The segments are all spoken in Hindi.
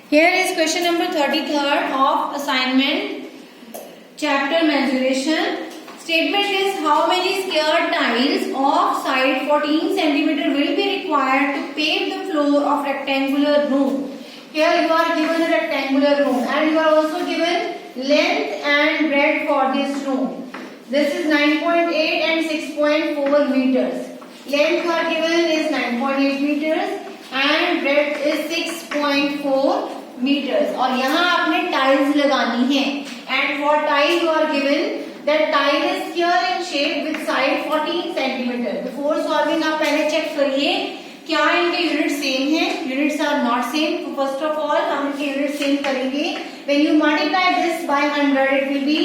Here is question number 33rd of assignment chapter mensuration. Statement is how many square tiles of side 14 cm will be required to pave the floor of rectangular room. Here you are given a rectangular room and you are also given length and breadth for this room. This is 9.8 and 6.4 meters. Length you are given is 9.8 meters and breadth is 6.4 meters. और यहाँ आपने टाइल्स लगानी है and for tile you are given that tile is square in shape with side 14 centimeter. Before solving आप पहले चेक करिए क्या इनके यूनिट सेम है. Units are not same. तो फर्स्ट ऑफ ऑल हम इनके यूनिट सेम करेंगे. When you multiply this by 100 it will be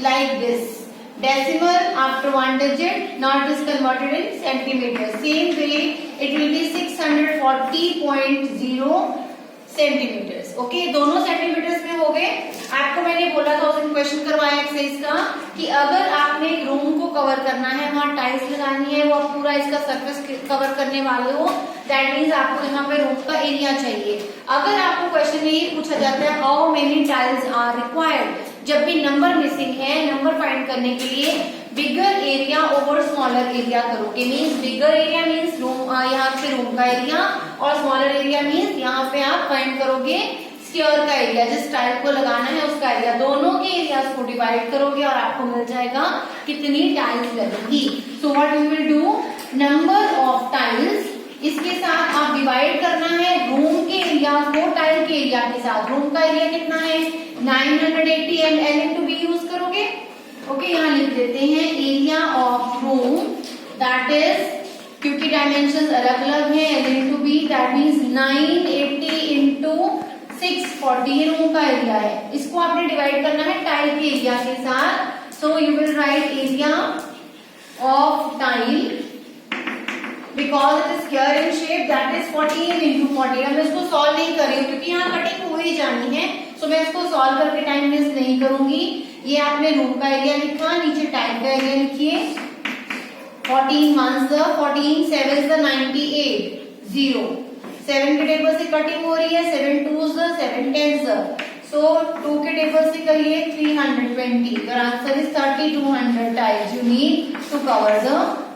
like this. Decimal after one digit, not is converted in centimeters. Same way it will be 640.0 centimetres. Okay, दोनों सेंटीमीटर्स में हो गए. आपको मैंने बोला था उस दिन क्वेश्चन करवाया एक्सरसाइज का कि अगर आपने एक रूम को कवर करना है, वहाँ टाइल्स लगानी है, वो आप पूरा इसका सरफेस कवर करने वाले हो, दैट मीन्स आपको यहाँ पे रूम का एरिया चाहिए. अगर आपको क्वेश्चन में ये पूछा जाता है how many tiles are required, जब भी नंबर मिसिंग है, नंबर फाइंड करने के लिए bigger area over smaller area करोगे. Means bigger area means room, यहाँ पे रूम का एरिया, और स्मॉलर एरिया मीन्स यहाँ पे आप फाइंड करोगे स्क्वायर का एरिया, जिस टाइल को लगाना है उसका एरिया. दोनों के एरियाज को डिवाइड करोगे और आपको मिल जाएगा कितनी टाइल्स लगेंगी. So what you will do, number of tiles, इसके साथ आप डिवाइड करना है रूम के एरिया को टाइल के एरिया के साथ. रूम का एरिया कितना है 980 and L into B use करोगे. ओके, यहाँ लिख देते हैं area of room that is, क्योंकि डायमेंशन अलग अलग है, L into B that means 980 into 640 ये रूम का एरिया है. इसको आपने डिवाइड करना है टाइल के एरिया के साथ. So you will write area of tile because it is square in shape that is 14 into 40. अब मैं इसको सॉल्व नहीं कर रही हूँ क्योंकि यहाँ कटिंग हो ही जानी है. सो मैं इसको सॉल्व करके टाइम वेस्ट नहीं करूंगी. ये आपने रूम का एरिया लिखा, नीचे टाइल का एरिया लिखिए. 14 1s 14, 7s 98, 0. 7 के टेबल से कटिंग हो रही है, 7 2s 7 10s. सो 2 के टेबल से करिए 320. Your answer is 3200 tiles you need to cover the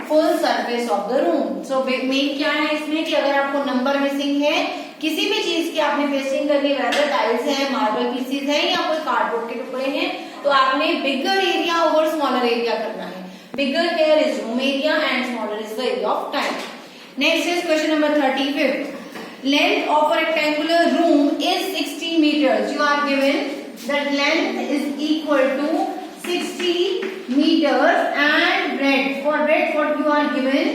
full surface of the room. So main क्या है इसमें कि अगर आपको नंबर मिसिंग है, किसी भी चीज की आपने पेस्टिंग करनी, वेदर टाइल्स है, मार्बल पीसीज है या कोई कार्डबोर्ड के टुकड़े हैं, तो आपने bigger area over smaller area करना है. Bigger here is room area and smaller is the area of tile. Next is question number 35. Length of a rectangular room is 60 meters. You are given that length is equal to 60 meters and breadth. For breadth what you are given,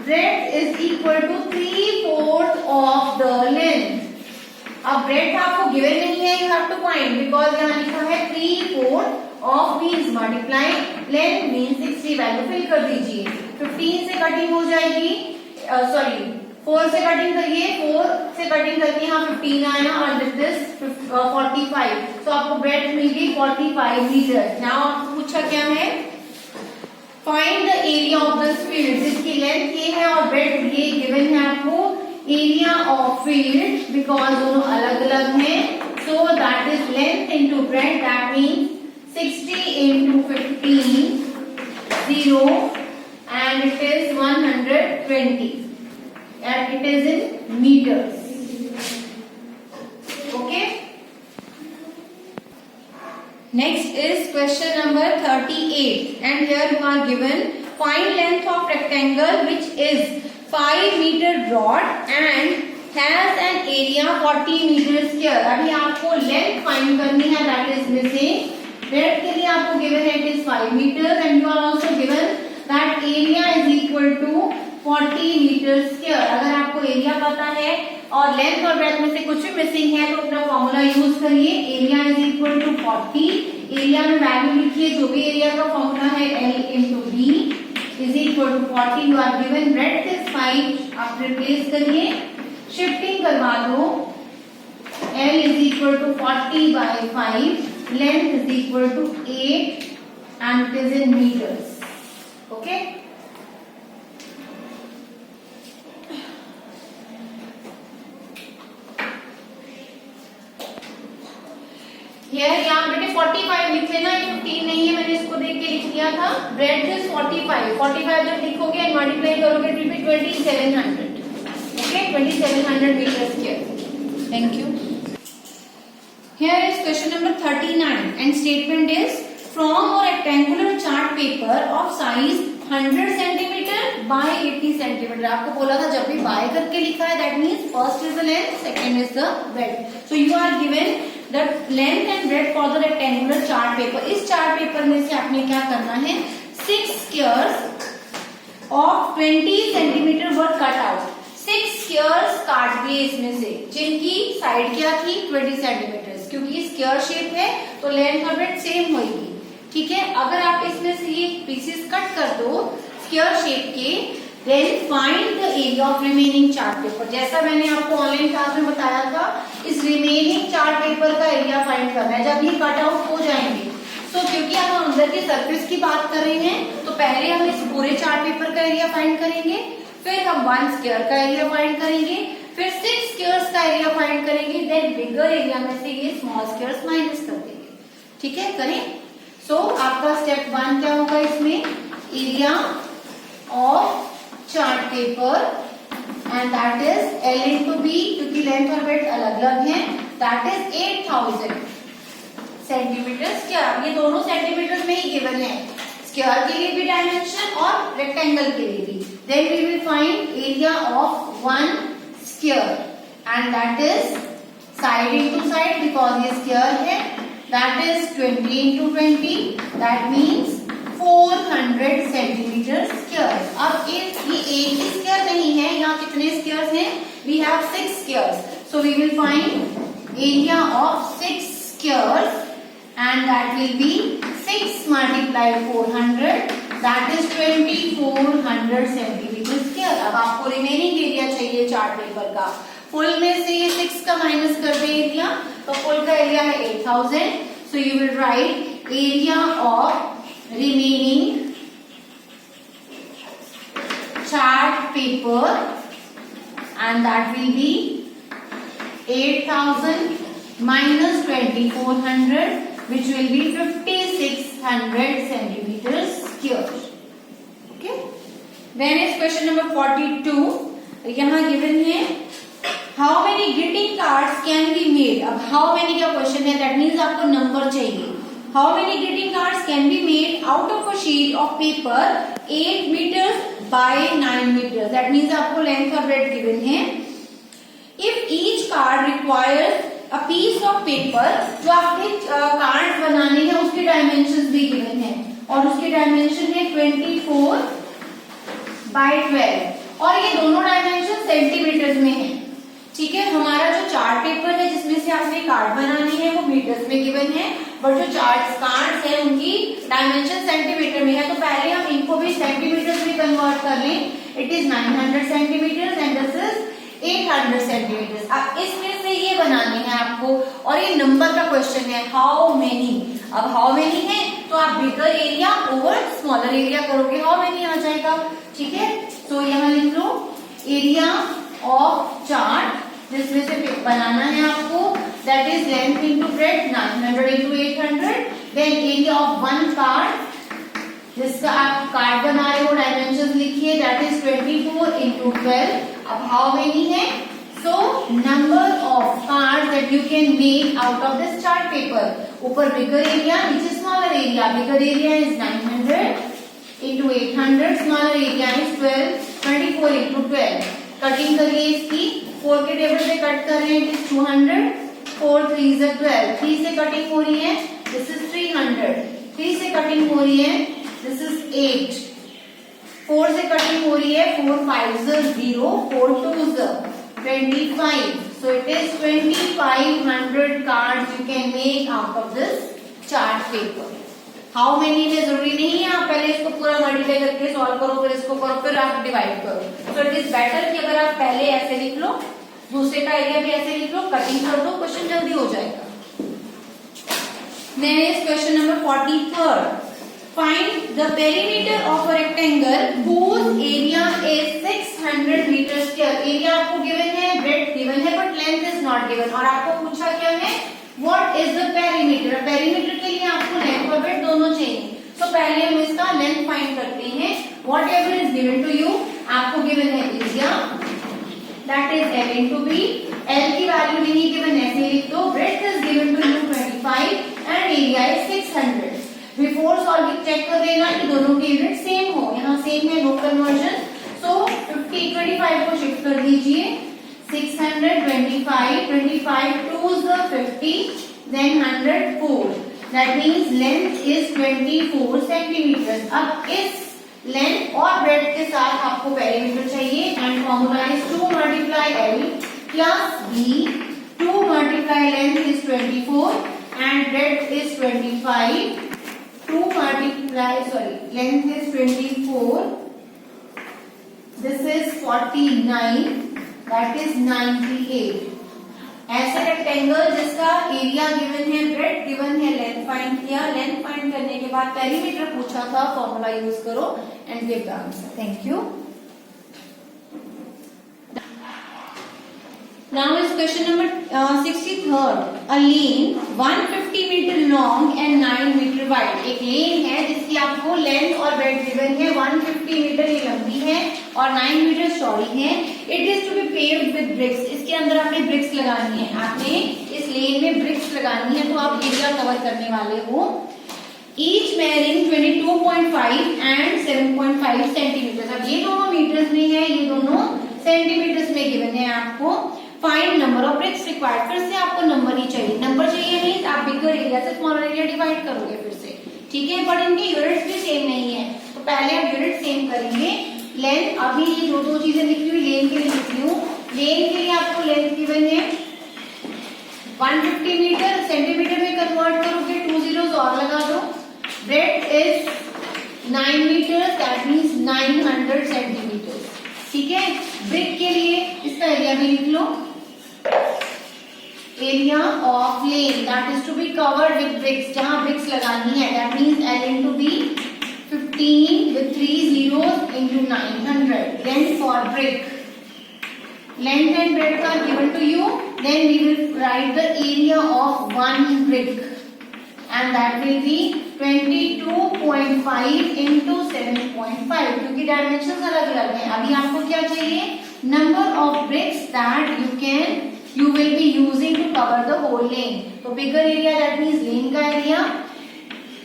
breadth is equal to 3/4 of the length. अब breadth आपको given नहीं है, you have to find because यहाँ लिखा है 3/4 of means multiply length means 60. Value fill कर दीजिए. 15 से कटिंग हो जाएगी, सॉरी 4 से कटिंग करिए, 4 से कटिंग करके यहाँ 15 आया और दिस 45. तो आपको ब्रेड्थ मिल गई 45 मीटर. नाउ आपको पूछा क्या है, find the area of this field. जिसकी लेंथ ये है और ब्रेड्थ ये गिवन है आपको. एरिया ऑफ फील्ड बिकॉज दोनों अलग अलग हैं, so that is length into breadth that means 60 into 15 0 and it is 120 and it is in meters. Okay. Next is question number 38 and here you are given find length of rectangle which is 5 meter broad and has an area 40 meter square. अभी आपको लेंथ फाइंड करनी है, that is missing. ब्रेड्थ के लिए आपको गिवन है it is 5 meters and you are also given that area is equal to 40 metre square. अगर आपको एरिया पता है और लेंथ और ब्रेड्थ में से कुछ भी मिसिंग है तो अपना फॉर्मूला यूज करिए. Area is equal to 40. Area में वैल्यू लिखिए, जो भी एरिया का फॉर्मूला है L into B is equal to 40. You are given breadth is 5. आप रिप्लेस करिए, शिफ्टिंग करवा दो. L is equal to 40/5. Length is equal to 8 and it is in metres. Okay. Here यहाँ बेटे 45 लिख लेना, 15 नहीं है, मैंने इसको देख के लिख दिया था। ब्रेड इज 45 जब लिखोगे एंड मल्टीप्लाई करोगे it will be 2700। Okay, 2700 metre square. Thank you. Here is question number 39 and statement is from a rectangular chart paper of size 100 centimeter by 80 centimeter। आपको बोला था जब भी by करके लिखा है that means first is the length, second is the breadth। So you are given the length and breadth for the rectangular chart paper। इस chart paper में से आपने क्या करना है, 6 squares of 20 centimeter were cut out। 6 squares काट दिए इसमें से, जिनकी साइड क्या थी 20 सेंटीमीटर, क्योंकि स्क्वायर शेप है तो लेंथ और ब्रेड्थ सेम होगी। ठीक है, अगर आप इसमें से ये पीसेस कट कर दो स्क्वायर शेप के, then find the area of remaining chart paper. जैसा मैंने आपको ऑनलाइन क्लास में बताया था, इस रिमेनिंग चार्ट पेपर का एरिया फाइंड करना है जब ये कट आउट हो जाएंगे। तो क्योंकि हम अंदर की सरफेस की बात कर रहे हैं, तो पहले हम इस पूरे चार्ट पेपर का एरिया फाइंड करेंगे, फिर हम 1 स्क्वायर का एरिया फाइंड करेंगे, फिर 6 स्क्वायर्स का एरिया फाइंड करेंगे, देन बिगर एरिया में से ये स्मॉल स्क्वायर्स माइनस कर देंगे। ठीक है, करें। सो आपका स्टेप 1 क्या होगा इसमें, area of chart paper and that is L into B, क्योंकि लेंथ और ब्रेड्थ अलग अलग है, दैट इज 8000 सेंटीमीटर स्क्वायर। ये दोनों सेंटीमीटर में ही गिवन है, स्क्वायर के लिए भी डायमेंशन और रेक्टेंगल के लिए भी। Then we will find area of 1 square and that is side into side because ये square है, that is 20 into 20, that means 400 centimeter square। अब ये एक ही square नहीं है, यहाँ कितने squares हैं, we have 6 squares, so we will find area of 6 squares and that will be 6 multiplied 400, that is 2400 centimetre square. अब आपको रिमेनिंग एरिया चाहिए चार्ट पेपर का, फुल में से ये 6 का माइनस कर दे एरिया, तो फुल का एरिया है 8000, so you will write area of remaining chart paper and that will be 8000 minus 2400 which will be 5600 centimeters square। Okay, then is question number 42। यहाँ given है how many greeting cards can be made। अब how many का क्वेश्चन है, that means आपको नंबर चाहिए। how many greeting cards can be made out of a sheet of paper 8 meters by 9 meters, that means आपको लेंथ और ब्रेड्थ given है। if each card requires a piece of paper, जो आपके कार्ड बनाने हैं उसके डायमेंशंस भी गिवन है और उसके डायमेंशन है 24 by 12 और ये दोनों डायमेंशन सेंटीमीटर्स में है। ठीक है, हमारा जो चार्ट पेपर है जिसमें से आपने कार्ड बनानी है वो मीटर्स में गिवन है, बट जो कार्ड्स है उनकी डायमेंशन सेंटीमीटर में है, तो पहले हम इनको भी सेंटीमीटर्स में कन्वर्ट कर लें। It is 900 centimetre and this is 800 centimetre. अब इसमें से ये बनानी है आपको और ये नंबर का क्वेश्चन है, हाउ मेनी। अब हाउ मेनी है तो आप बिगर एरिया ओवर स्मॉलर एरिया करोगे, हाउ मेनी आ जाएगा। ठीक है, तो यहाँ लिख लो एरिया ऑफ चार्ट जिसमें से बनाना है आपको, that is length into breadth 900 into 800, then area of 1 card जिसका आप कार्ड बना रहे हो डायमेंशन लिखिए, दैट इज 24 इंटू 12। अब हाउ मेनी है, so number of card that you can make out of this chart paper. ऊपर बिगर एरिया, नीचे smaller area. Bigger area is 900 into 800, smaller area is 12, 24 into 12। Cutting करिए इसकी, 4 के टेबल पे कट कर रहे हैं, इट इज 200, 4 3 is 12, 3 से कटिंग हो रही है, दिस इज 300, 3 से कटिंग हो रही है, दिस इज 8, 4 से कटिंग हो रही है, 4 5 0, 4 2 25, so it is 2500 cards you can make out of this chart paper। How many में जरूरी नहीं है आप पहले इसको पूरा मल्टीप्लाई करके सॉल्व करो, फिर इसको करो, फिर आप डिवाइड करो। तो इट इज बेटर कि अगर आप पहले ऐसे लिख लो, दूसरे का एरिया भी ऐसे लिख लो, कटिंग कर दो, क्वेश्चन जल्दी हो जाएगा। Then is question number 43। Find the perimeter of a rectangle whose area is 600 meters square। Area आपको गिवन है, ब्रेड्थ गिवन है, but length is not given. और आपको पूछा क्या है, what is the perimeter? Perimeter के लिए आपको लेंथ और ब्रेड्थ दोनों चाहिए। तो पहले हम इसका लेंथ फाइंड करते हैं। Whatever is given to you, आपको गिवन है area that is L into B। L की वैल्यू नहीं गिवन, ऐसे लिख दो। Breadth is given to you 25 and area is 600। Before solving check कर लेना कि दोनों के यूनिट सेम हो। यहाँ सेम है, नो कन्वर्जन। सो 25 को शिफ्ट कर दीजिए। 600, 25, 25 2 is the 50, then 100 4। That means length is 24 centimeters। अब इस लेंथ और ब्रेड्थ के साथ आपको पेरीमीटर चाहिए and formula is 2 multiply L plus B। 2 multiply length is 24 and breadth is 25। 2 multiply length is 24, this is 49, that is 98। ऐसे रेक्टेंगल जिसका एरिया गिवन है, ब्रेड्थ गिवन है, लेंथ फाइंड किया। लेंथ फाइंड करने के बाद पेरीमीटर पूछा था, फॉर्मूला यूज करो and give the answer. Thank you. Now is question number 63rd। A lane 150 metre long and 9 metre wide. एक लेन है जिसकी आपको लेंथ और ब्रेड्थ गिवन है। 150 मीटर ये लंबी है और 9 मीटर चौड़ी है। It is to be paved with bricks. इसके अंदर आपने ब्रिक्स लगानी है। आपने इस लेन में ब्रिक्स लगानी है, तो आप एरिया कवर करने वाले हो। Each measuring 22.5 and 7.5 centimetre. अब ये दोनों मीटर्स में है, ये दोनों सेंटीमीटर्स में गिवन है आपको। Find number of BRICS required. फिर से आपको नंबर ही चाहिए। नंबर चाहिए मीन्स आप बिगर एरिया से स्मॉलर एरिया डिवाइड करोगे फिर से, ठीक है। बट इनके यूनिट्स भी सेम नहीं है, तो पहले आप यूनिट सेम करेंगे। लेंथ, अभी ये दो चीजें लिखी हुई, लेन के लिए लिख रही हूँ। लेन के लिए आपको लेंथ गिवन है 150 मीटर, सेंटीमीटर में कन्वर्ट करोगे 2 zeros और लगा दो। Breadth is 9 metre, that means 900 centimetre, ठीक है। ब्रिक के लिए इसका एरिया भी लिख लो। Area of land that is to be covered with bricks, जहां ब्रिक्स लगानी है, that means L into B 15 with 3 zeros into 900। Length for brick, length and breadth are given to you, then we will write the area of one brick and that will be 22.5 into 7.5, क्योंकि डायमेंशंस अलग अलग हैं। अभी आपको क्या चाहिए? Number of BRICS that you will be using to cover the whole lane। तो bigger area that means lane का एरिया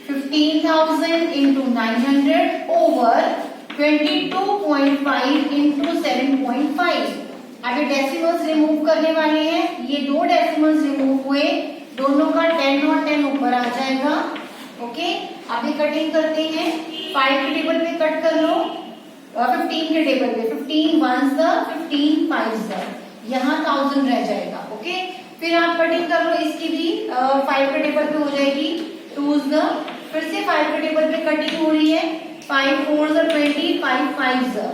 15,000 into 900 over 22.5 into 7.5। अभी डेसिमल्स रिमूव करने वाले हैं। ये दो डेसिमल्स रिमूव हुए, दोनों का 10 और 10 ऊपर आ जाएगा। ओके, अभी कटिंग करते हैं। 5 के टेबल पे कट कर लो, 15 के टेबल पे 15 1s the 15 5s the, यहाँ 1000 रह जाएगा। ओके, फिर आप कटिंग कर लो इसकी भी। 5 के टेबल पे हो जाएगी 2s the, फिर से 5 के टेबल पे कटिंग हो रही है। 5 4s the 20, 5 5s the।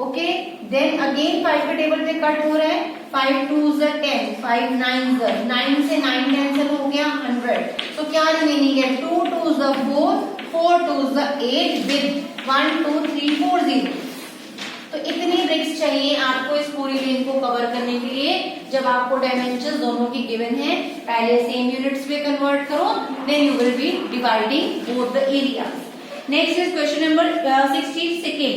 Okay, then again 5 के टेबल पे कट हो रहा है। 5 2s the 10, 5 9s the, 9 से 9 कैंसिल हो गया 100। तो क्या रिमेनिंग है? 2 2s the 4, 4 2s the 8 with 1 2 3 4 0। तो इतनी ब्रिक्स चाहिए आपको इस पूरी लेन को कवर करने के लिए। जब आपको डायमेंशंस दोनों की गिवन है, पहले सेम यूनिट्स में कन्वर्ट करो, then you will be dividing both the areas. Next is question number 62।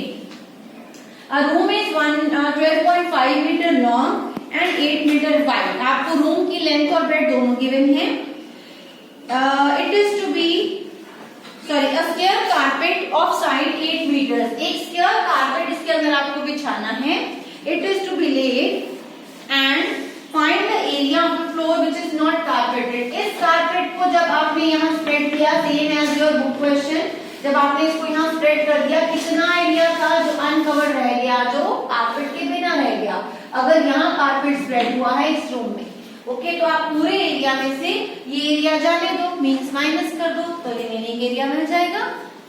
A room is 12.5 meter long and 8 meter wide। आपको रूम की लेंथ और ब्रेड्थ दोनों गिवन है। It is to be a square carpet of side 8 meters। एक स्क्वायर कारपेट इसके अंदर आपको बिछाना है। It is to be laid and find the area of the floor which is not carpeted। इस कारपेट को जब आपने यहाँ स्प्रेड किया, same as your book question, जब आपने इसको यहाँ स्प्रेड कर दिया, कितना एरिया था जो अनकवर्ड रह गया, जो कारपेट के बिना रह गया। अगर यहाँ कारपेट स्प्रेड हुआ है इस रूम में, ओके, तो आप पूरे एरिया में से ये एरिया जाने दो, मीन्स माइनस कर दो, तो रिमेनिंग एरिया मिल जाएगा।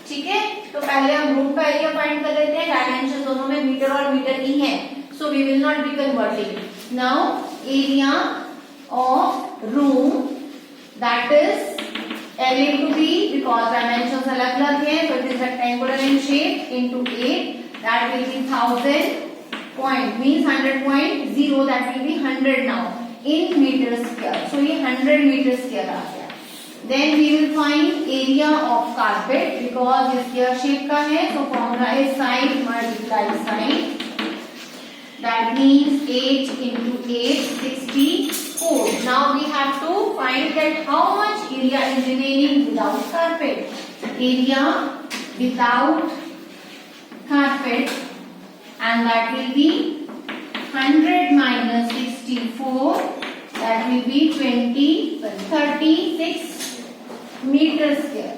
ठीक है, तो पहले हम रूम का एरिया फाइंड कर लेते हैं। डायमेंशन दोनों में मीटर और मीटर ही है, so we will not be converting. Now area of room that is L into B, because dimensions अलग अलग है, so it is rectangular in shape, into 8, that will be 1000 point, means 100.0, that will be 100 now। in meter square. So ये 100 meter square आ गया. Then we will find area of carpet because ये square shape का है, so formula is side multiply side. That means 8 into 8, 64. Now we have to find that how much area is remaining without carpet. Area without carpet, and that will be 100 minus 64. That will be 36 meter square.